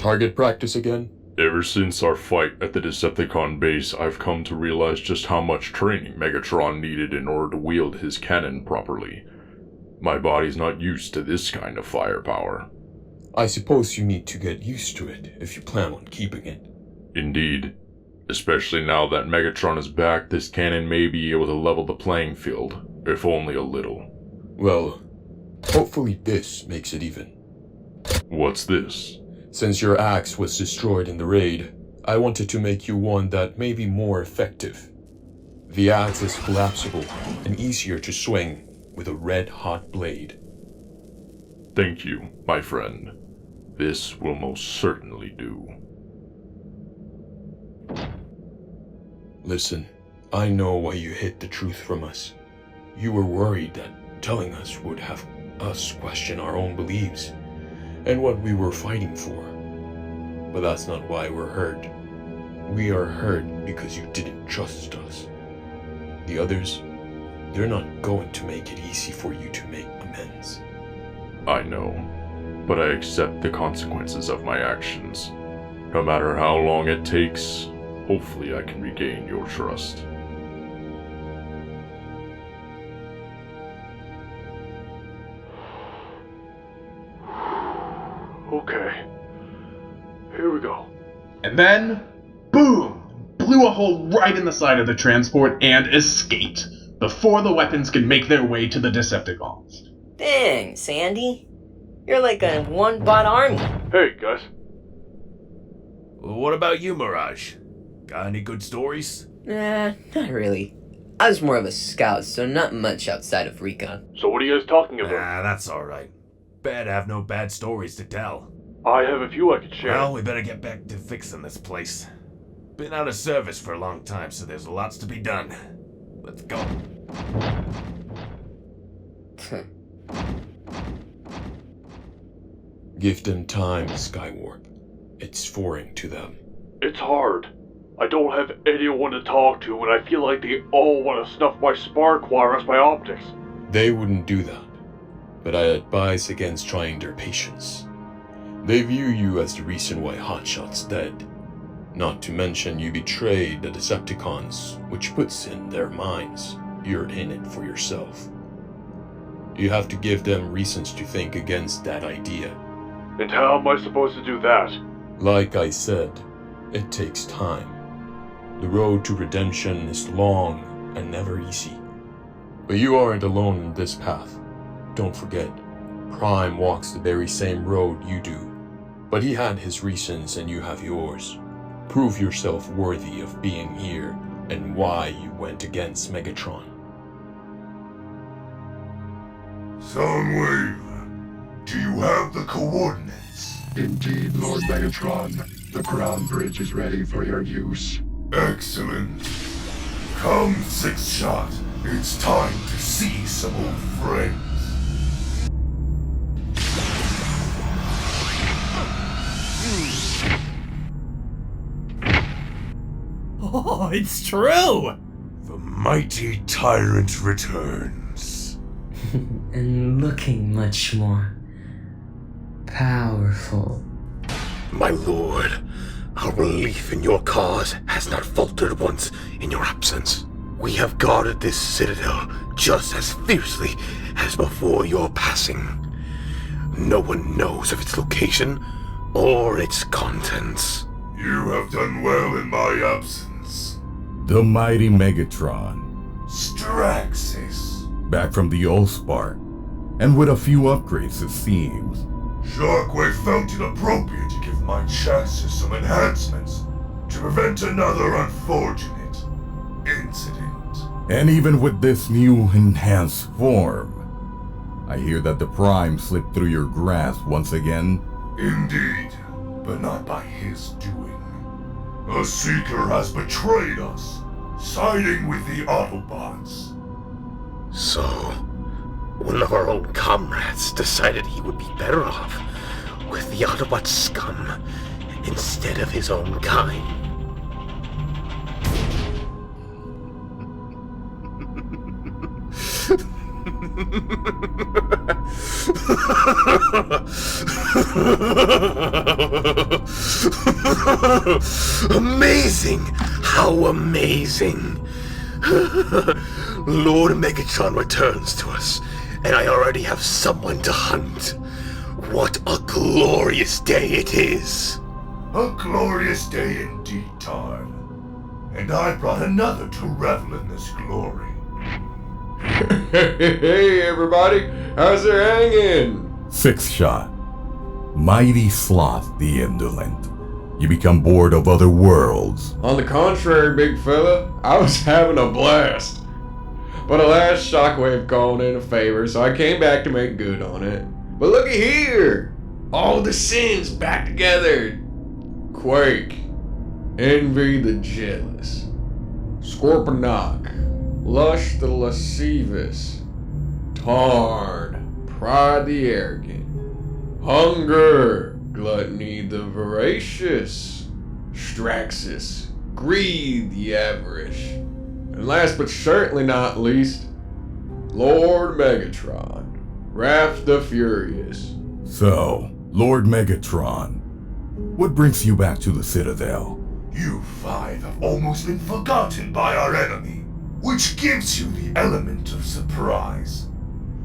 target practice again? Ever since our fight at the Decepticon base, I've come to realize just how much training Megatron needed in order to wield his cannon properly. My body's not used to this kind of firepower. I suppose you need to get used to it if you plan on keeping it. Indeed. Especially now that Megatron is back, this cannon may be able to level the playing field, if only a little. Well, hopefully this makes it even. What's this? Since your axe was destroyed in the raid, I wanted to make you one that may be more effective. The axe is collapsible and easier to swing with a red-hot blade. Thank you, my friend. This will most certainly do. Listen, I know why you hid the truth from us. You were worried that telling us would have us question our own beliefs and what we were fighting for. But that's not why we're hurt. We are hurt because you didn't trust us. The others, they're not going to make it easy for you to make amends. I know, but I accept the consequences of my actions. No matter how long it takes, hopefully I can regain your trust. Okay, here we go. And then, boom! Blew a hole right in the side of the transport and escaped, before the weapons could make their way to the Decepticons. Dang, Sandy. You're like a one-bot army. Hey, guys. What about you, Mirage? Got any good stories? Nah, not really. I was more of a scout, so not much outside of recon. So what are you guys talking about? That's alright. Bet I have no bad stories to tell. I have a few I could share. Well, we better get back to fixing this place. Been out of service for a long time, so there's lots to be done. Let's go. Give them time, Skywarp. It's foreign to them. It's hard. I don't have anyone to talk to, and I feel like they all want to snuff my spark wire as my optics. They wouldn't do that, but I advise against trying their patience. They view you as the reason why Hotshot's dead. Not to mention you betrayed the Decepticons, which puts in their minds you're in it for yourself. You have to give them reasons to think against that idea. And how am I supposed to do that? Like I said, it takes time. The road to redemption is long and never easy. But you aren't alone in this path. Don't forget, Prime walks the very same road you do. But he had his reasons and you have yours. Prove yourself worthy of being here and why you went against Megatron. Soundwave, do you have the coordinates? Indeed, Lord Megatron. The ground bridge is ready for your use. Excellent. Come, Sixshot. It's time to see some old friends. Oh, it's true! The mighty tyrant returns. And looking much more powerful. My lord, our belief in your cause has not faltered once in your absence. We have guarded this citadel just as fiercely as before your passing. No one knows of its location or its contents. You have done well in my absence. The mighty Megatron, Straxis. back from the Allspark, and with a few upgrades it seems. Shockwave felt it appropriate to give my chassis some enhancements to prevent another unfortunate incident. And even with this new enhanced form, I hear that the Prime slipped through your grasp once again. Indeed, but not by his doing. A Seeker has betrayed us, siding with the Autobots. So, one of our old comrades decided he would be better off with the Autobot scum instead of his own kind. Amazing! How amazing! Lord Megatron returns to us, and I already have someone to hunt. What a glorious day it is! A glorious day indeed, Tarn. And I brought another to revel in this glory. Hey everybody, how's it hanging? Sixshot. Mighty Sloth the Indolent. You become bored of other worlds. On the contrary, big fella, I was having a blast. But alas, Shockwave called in a favor, so I came back to make good on it. But looky here! All the sins back together. Quake, Envy the Jealous, Scorponok, Lush the Lascivious, Tarn, Pride the Arrogant, Hunger, Gluttony the Voracious, Straxus, Greed the Avaricious, and last but certainly not least, Lord Megatron, Wrath the Furious. So, Lord Megatron, what brings you back to the Citadel? You five have almost been forgotten by our enemy, which gives you the element of surprise.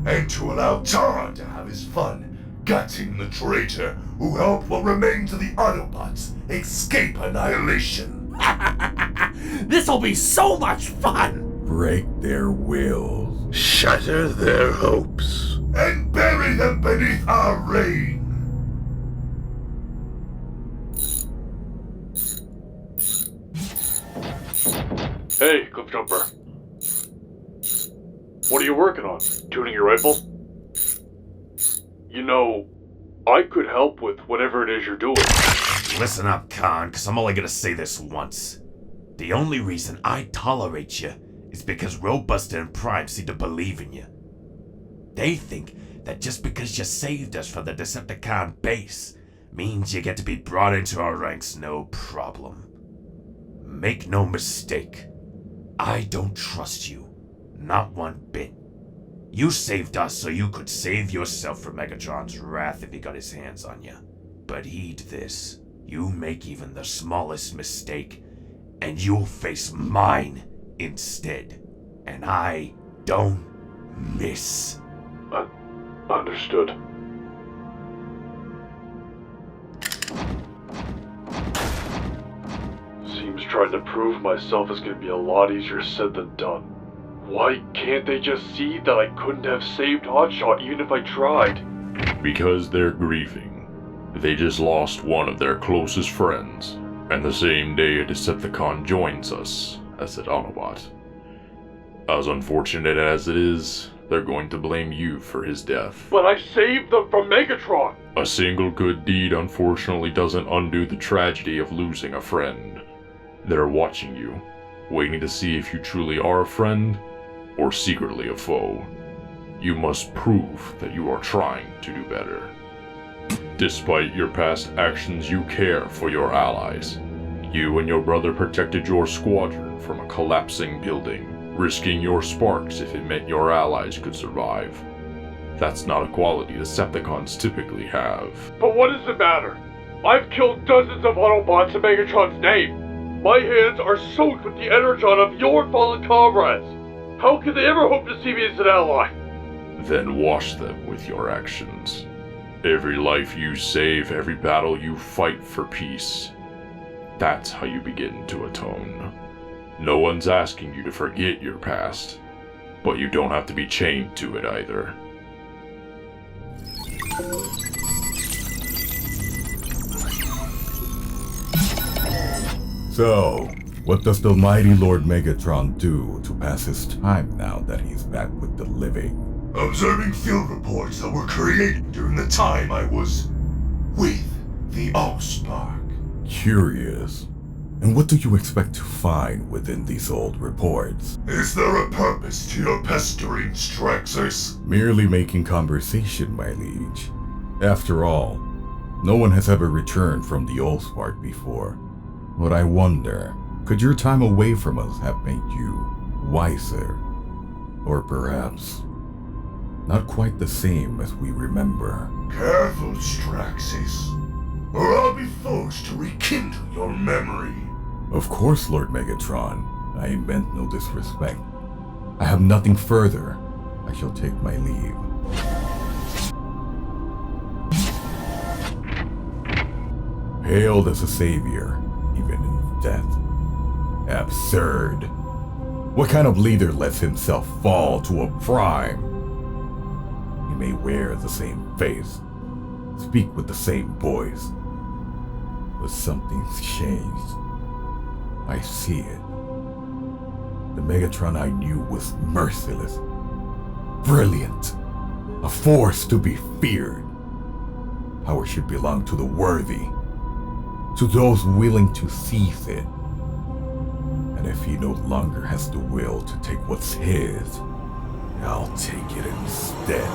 And to allow Tarn to have his fun gutting the traitor who helped what remains of the Autobots escape annihilation. This'll be so much fun! Break their wills. Shatter their hopes. And bury them beneath our reign. Hey, Cliffjumper. What are you working on? Tuning your rifle? You know, I could help with whatever it is you're doing. Listen up, Khan, because I'm only gonna say this once. The only reason I tolerate you is because Roadbuster and Prime seem to believe in you. They think that just because you saved us from the Decepticon base means you get to be brought into our ranks no problem. Make no mistake, I don't trust you, not one bit. You saved us so you could save yourself from Megatron's wrath if he got his hands on you. But heed this, you make even the smallest mistake, and you'll face mine instead. And I don't miss. Understood. Seems trying to prove myself is going to be a lot easier said than done. Why can't they just see that I couldn't have saved Hotshot even if I tried? Because they're grieving. They just lost one of their closest friends, and the same day a Decepticon joins us as an Autobot. As unfortunate as it is, they're going to blame you for his death. But I saved them from Megatron! A single good deed unfortunately doesn't undo the tragedy of losing a friend. They're watching you, waiting to see if you truly are a friend or secretly a foe. You must prove that you are trying to do better. Despite your past actions, you care for your allies. You and your brother protected your squadron from a collapsing building, risking your sparks if it meant your allies could survive. That's not a quality Decepticons typically have. But what does it matter? I've killed dozens of Autobots in Megatron's name. My hands are soaked with the energon of your fallen comrades. How can they ever hope to see me as an ally? Then wash them with your actions. Every life you save, every battle you fight for peace. That's how you begin to atone. No one's asking you to forget your past, but you don't have to be chained to it either. So, what does the mighty Lord Megatron do to pass his time now that he's back with the living? Observing field reports that were created during the time I was with the Allspark. Curious. And what do you expect to find within these old reports? Is there a purpose to your pestering, Straxus? Merely making conversation, my liege. After all, no one has ever returned from the Allspark before. But I wonder, could your time away from us have made you wiser? Or perhaps Not quite the same as we remember. Careful, Straxis, or I'll be forced to rekindle your memory. Of course, Lord Megatron. I meant no disrespect. I have nothing further. I shall take my leave. Hailed as a savior, even in death. Absurd. What kind of leader lets himself fall to a prime? He may wear the same face, speak with the same voice, but something's changed. I see it. The Megatron I knew was merciless, brilliant, a force to be feared. Power should belong to the worthy, to those willing to seize it. And if he no longer has the will to take what's his, I'll take it instead.